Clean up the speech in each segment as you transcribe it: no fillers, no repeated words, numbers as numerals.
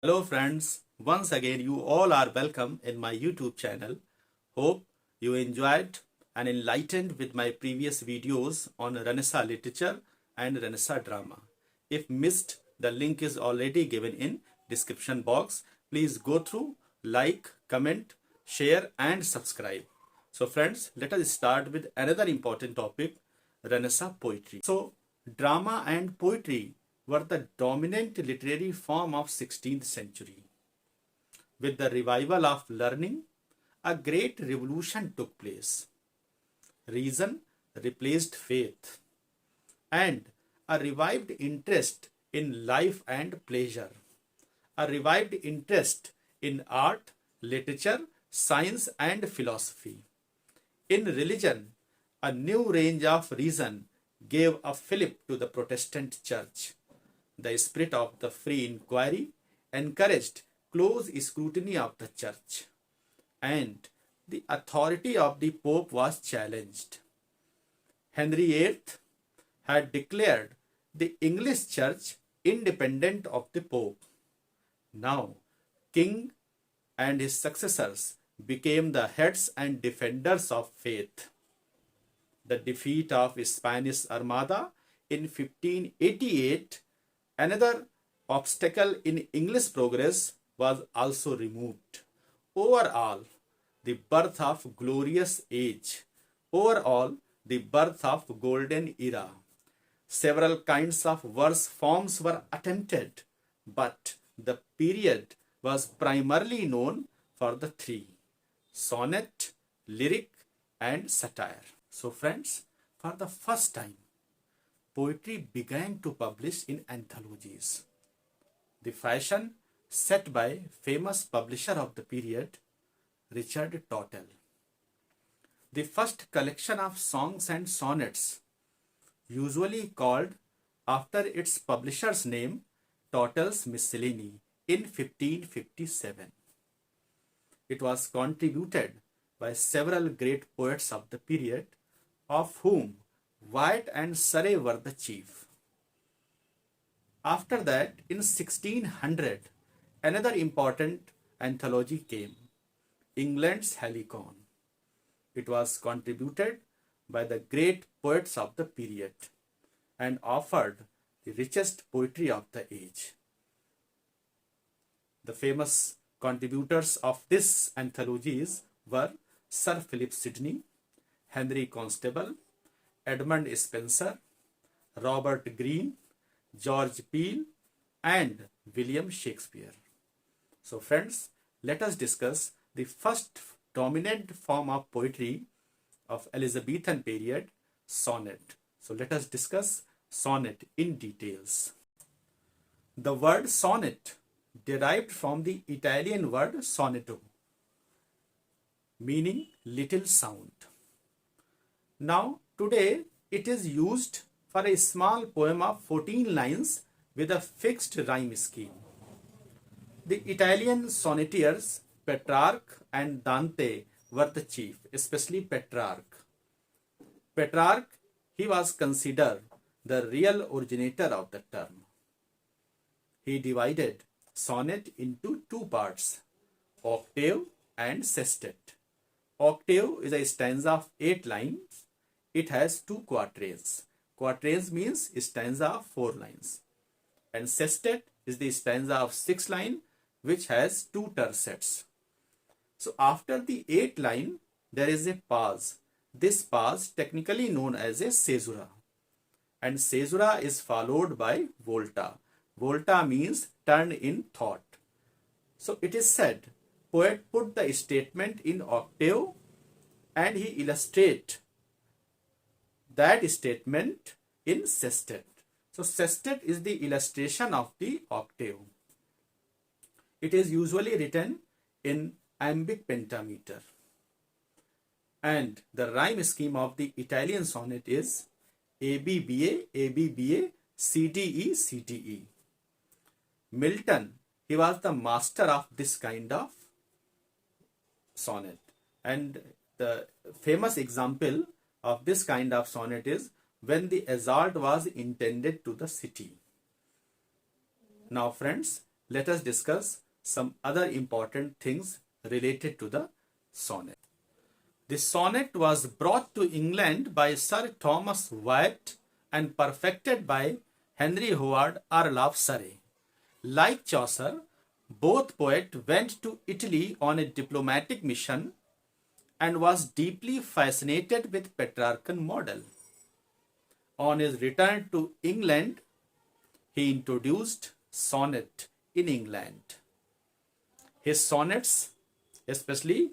Hello friends, once again you all are welcome in my YouTube channel. Hope you enjoyed and enlightened with my previous videos on Renaissance literature and Renaissance drama. If missed, the link is already given in description box. Please go through, like, comment, share and subscribe. So friends, let us start with another important topic, Renaissance poetry. So drama and poetry were the dominant literary form of 16th century. With the revival of learning, a great revolution took place. Reason replaced faith, and a revived interest in life and pleasure, a revived interest in art, literature, science, and philosophy. In religion, a new range of reason gave a fillip to the Protestant church. The spirit of the free inquiry encouraged close scrutiny of the church, and the authority of the Pope was challenged. Henry VIII had declared the English church independent of the Pope. Now, King and his successors became the heads and defenders of faith. The defeat of Spanish Armada in 1588, another obstacle in English progress, was also removed. Overall, the birth of glorious age. Overall, the birth of golden era. Several kinds of verse forms were attempted, but the period was primarily known for the three: sonnet, lyric, and satire. So friends, for the first time, poetry began to publish in anthologies. The fashion set by famous publisher of the period, Richard Tottel. The first collection of songs and sonnets, usually called after its publisher's name, Tottel's Miscellany, in 1557. It was contributed by several great poets of the period, of whom Wyatt and Surrey were the chief. After that, in 1600, another important anthology came, England's Helicon. It was contributed by the great poets of the period and offered the richest poetry of the age. The famous contributors of this anthologies were Sir Philip Sidney, Henry Constable, Edmund Spenser, Robert Greene, George Peele, and William Shakespeare. So friends, let us discuss the first dominant form of poetry of Elizabethan period, sonnet. So let us discuss sonnet in details. The word sonnet derived from the Italian word sonetto, meaning little sound. Now, today it is used for a small poem of 14 lines with a fixed rhyme scheme. The Italian sonneteers Petrarch and Dante were the chief, especially Petrarch. Petrarch, he was considered the real originator of the term. He divided sonnet into two parts, octave and sestet. Octave is a stanza of 8 lines. It has 2 quatrains. Quatrains means stanza of 4 lines. And sestet is the stanza of 6 lines, which has 2 tercets. So after the 8th line, there is a pause. This pause technically known as a caesura. And caesura is followed by volta. Volta means turn in thought. So it is said, poet put the statement in octave and he illustrate that statement in sestet. So sestet is the illustration of the octave. It is usually written in iambic pentameter. And the rhyme scheme of the Italian sonnet is ABBA, ABBA, CDE, CDE. Milton, he was the master of this kind of sonnet. And the famous example of this kind of sonnet is when the assault was intended to the city. Now friends, let us discuss some other important things related to the sonnet. The sonnet was brought to England by Sir Thomas Wyatt and perfected by Henry Howard, Earl of Surrey. Like Chaucer, both poets went to Italy on a diplomatic mission and was deeply fascinated with Petrarchan model. On his return to England, he introduced sonnet in England. His sonnets, especially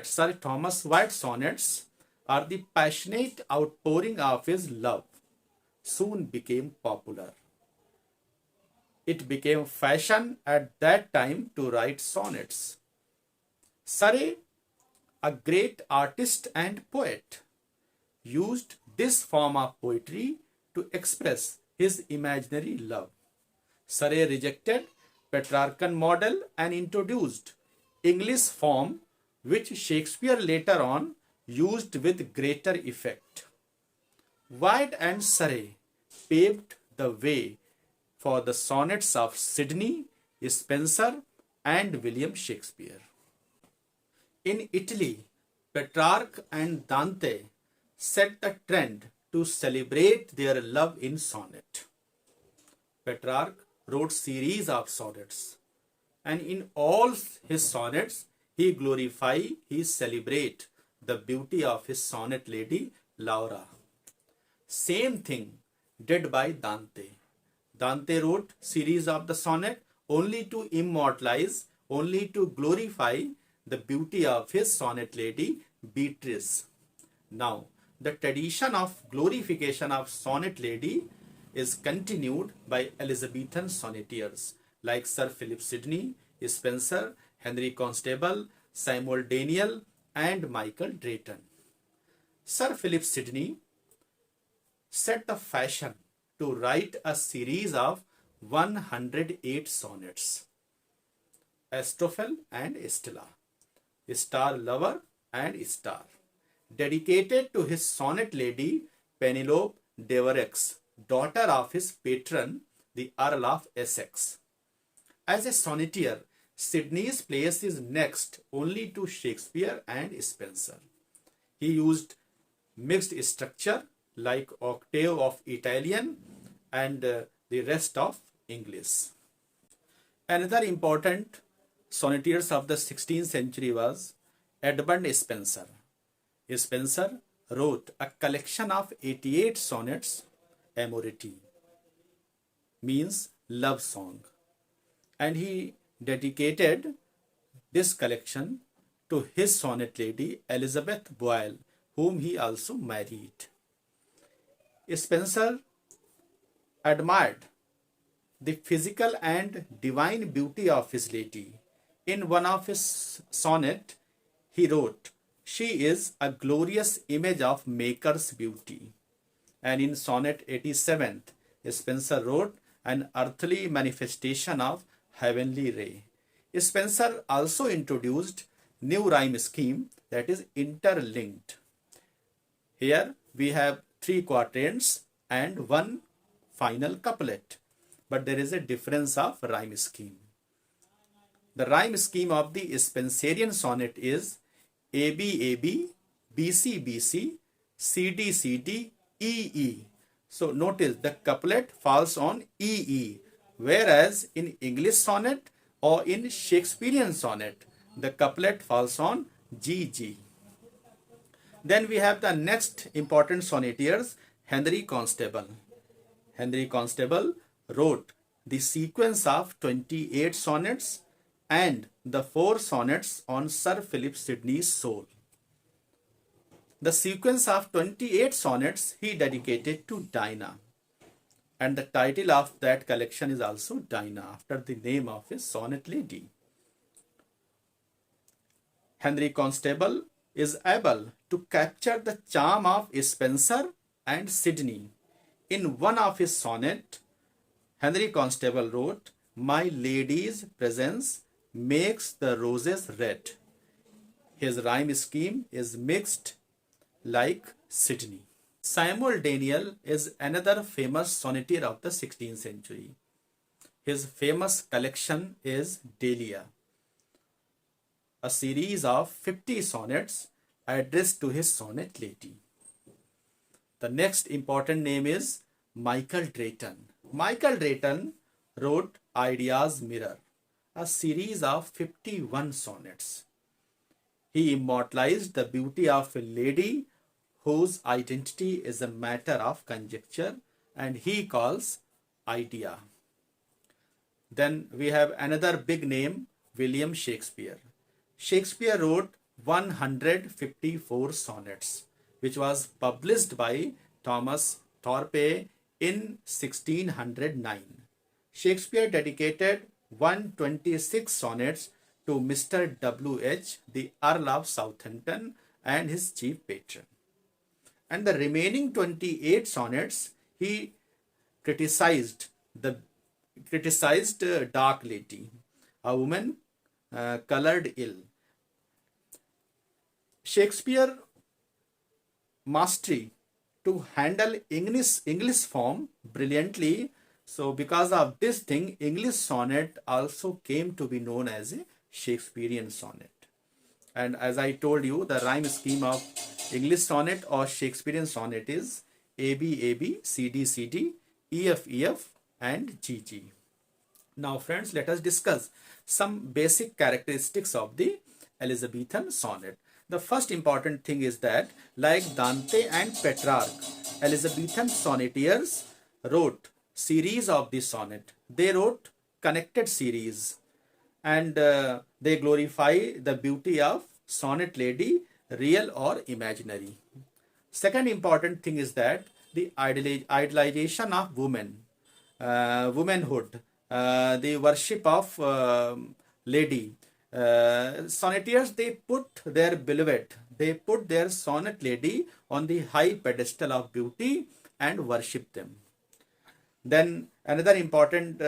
Sir Thomas Wyatt sonnets, are the passionate outpouring of his love, soon became popular. It became fashion at that time to write sonnets. Surrey, a great artist and poet, used this form of poetry to express his imaginary love. Surrey rejected Petrarchan model and introduced English form, which Shakespeare later on used with greater effect. Wyatt and Surrey paved the way for the sonnets of Sidney, Spenser, and William Shakespeare. In Italy, Petrarch and Dante set the trend to celebrate their love in sonnet. Petrarch wrote series of sonnets, and in all his sonnets he celebrate the beauty of his sonnet lady Laura. Same thing did by Dante. Dante wrote series of the sonnet only to immortalize, only to glorify the beauty of his sonnet lady Beatrice. Now, the tradition of glorification of sonnet lady is continued by Elizabethan sonnetteers like Sir Philip Sidney, Spenser, Henry Constable, Samuel Daniel, and Michael Drayton. Sir Philip Sidney set the fashion to write a series of 108 sonnets. Astrophel and Stella, Star Lover and Star, dedicated to his sonnet lady Penelope Devereux, daughter of his patron, the Earl of Essex. As a sonneteer, Sidney's place is next only to Shakespeare and Spenser. He used mixed structure like octave of Italian and the rest of English. Another important sonneteers of the 16th century was Edmund Spenser. Spenser wrote a collection of 88 sonnets, Amoreti, means love song, and he dedicated this collection to his sonnet lady Elizabeth Boyle, whom he also married. Spenser admired the physical and divine beauty of his lady. In one of his sonnets, he wrote, "She is a glorious image of Maker's beauty." And in sonnet 87th, Spenser wrote, "An earthly manifestation of heavenly ray." Spenser also introduced new rhyme scheme, that is interlinked. Here we have 3 quatrains and 1 final couplet, but there is a difference of rhyme scheme. The rhyme scheme of the Spenserian sonnet is AB AB, BC BC, CD CD, EE. So notice the couplet falls on EE, whereas in English sonnet or in Shakespearean sonnet, the couplet falls on GG. Then we have the next important sonneteers, Henry Constable. Henry Constable wrote the sequence of 28 sonnets and the 4 sonnets on Sir Philip Sidney's soul. The sequence of 28 sonnets he dedicated to Dinah, and the title of that collection is also Dinah, after the name of his sonnet lady. Henry Constable is able to capture the charm of Spenser and Sidney. In one of his sonnets, Henry Constable wrote, "My lady's presence makes the roses red." His rhyme scheme is mixed like Sidney. Samuel Daniel is another famous sonneteer of the 16th century. His famous collection is Delia, a series of 50 sonnets addressed to his sonnet lady. The next important name is Michael Drayton. Michael Drayton wrote Idea's Mirror, a series of 51 sonnets. He immortalized the beauty of a lady whose identity is a matter of conjecture, and he calls Idea. Then we have another big name, William Shakespeare. Shakespeare wrote 154 sonnets, which was published by Thomas Thorpe in 1609. Shakespeare dedicated 126 sonnets to Mr. W.H., the Earl of Southampton, and his chief patron. And the remaining 28 sonnets he criticized Dark Lady, a woman colored ill. Shakespeare mastery to handle English form brilliantly. So because of this thing, English sonnet also came to be known as a Shakespearean sonnet. And as I told you, the rhyme scheme of English sonnet or Shakespearean sonnet is AB, AB, CD, CD, EF, EF, and GG. Now friends, let us discuss some basic characteristics of the Elizabethan sonnet. The first important thing is that, like Dante and Petrarch, Elizabethan sonneteers wrote series of the sonnet. They wrote connected series, and they glorify the beauty of sonnet lady, real or imaginary. Second important thing is that the idolization of women, womanhood, the worship of lady. Sonneteers, they put their beloved, they put their sonnet lady on the high pedestal of beauty and worship them. Then another important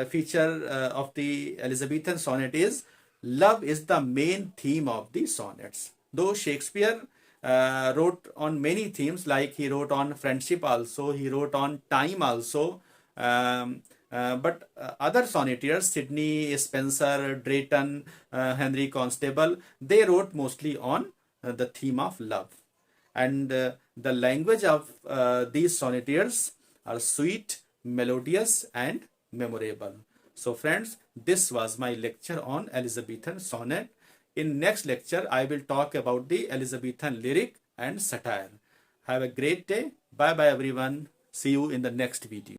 feature of the Elizabethan sonnet is love is the main theme of the sonnets. Though Shakespeare wrote on many themes, like he wrote on friendship also, he wrote on time also, but other sonnetteers, Sidney Spencer, Drayton, Henry Constable, they wrote mostly on the theme of love. And the language of these sonnetteers are sweet, melodious, and memorable. So friends, this was my lecture on Elizabethan sonnet. In next lecture, I will talk about the Elizabethan lyric and satire. Have a great day. Bye bye everyone. See you in the next video.